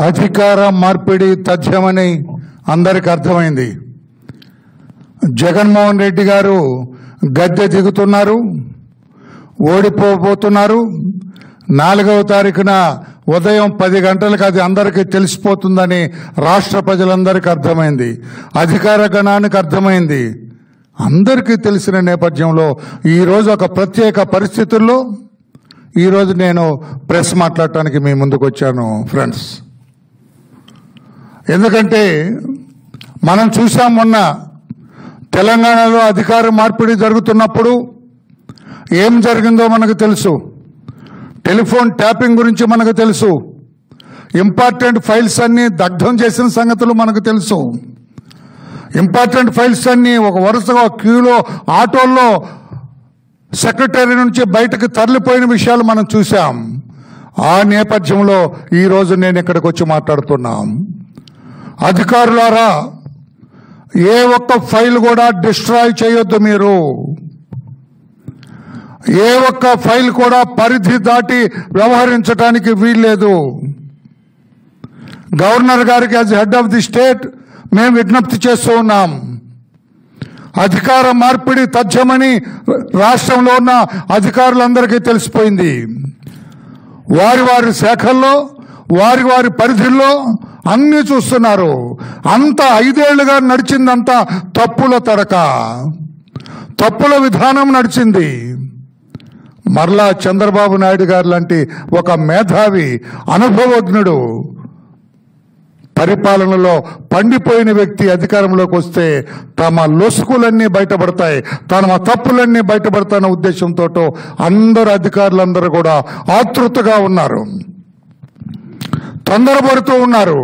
అధికార మార్పిడి తథ్యమని అందరికి అర్థమైంది. జగన్మోహన్ రెడ్డి గారు గద్దె దిగుతున్నారు, ఓడిపోబోతున్నారు. 4వ తారీఖున ఉదయం 10 గంటలకు అది అందరికీ తెలిసిపోతుందని రాష్ట్ర ప్రజలందరికీ అర్థమైంది, అధికార గణానికి అర్థమైంది. అందరికీ తెలిసిన నేపథ్యంలో ఈరోజు ఒక ప్రత్యేక పరిస్థితుల్లో ఈరోజు నేను ప్రెస్ మాట్లాడటానికి మీ ముందుకు వచ్చాను ఫ్రెండ్స్. ఎందుకంటే మనం చూసాం, మొన్న తెలంగాణలో అధికార మార్పిడి జరుగుతున్నప్పుడు ఏం జరిగిందో మనకు తెలుసు. టెలిఫోన్ ట్యాపింగ్ గురించి మనకు తెలుసు. ఇంపార్టెంట్ ఫైల్స్ అన్ని దగ్ధం చేసిన సంగతులు మనకు తెలుసు. ఇంపార్టెంట్ ఫైల్స్ అన్ని ఒక వరుసగా క్యూలో ఆటోల్లో సెక్రటరీ నుంచి బయటకు తరలిపోయిన విషయాలు మనం చూసాం. ఆ నేపథ్యంలో ఈరోజు నేను ఇక్కడికి వచ్చి మాట్లాడుతున్నాం. అధికారులారా, ఏ ఒక్క ఫైల్ కూడా డిస్ట్రాయ్ చేయొద్దు. మీరు ఏ ఒక్క ఫైల్ కూడా పరిధి దాటి వ్యవహరించడానికి వీల్లేదు. గవర్నర్ గారికి as head of the state మేము విజ్ఞప్తి చేస్తూ ఉన్నాం. అధికార మార్పిడి తథ్యమని రాష్ట్రంలో ఉన్న అధికారులందరికీ తెలిసిపోయింది. వారి వారి శాఖల్లో వారి వారి పరిధిల్లో అన్ని చూస్తున్నారు. అంత 5 ఏళ్లుగా నడిచిందంతా తప్పుల తడక, తప్పుల విధానం నడిచింది. మరలా చంద్రబాబు నాయుడు గారు లాంటి ఒక మేధావి, అనుభవజ్ఞుడు, పరిపాలనలో పండిపోయిన వ్యక్తి అధికారంలోకి వస్తే తమ లొసుకులన్నీ బయటపడతాయి, తమ తప్పులన్నీ బయటపడతాయన్న ఉద్దేశంతో అందరు అధికారులందరూ కూడా ఆతృతగా ఉన్నారు, తొందరపడుతూ ఉన్నారు.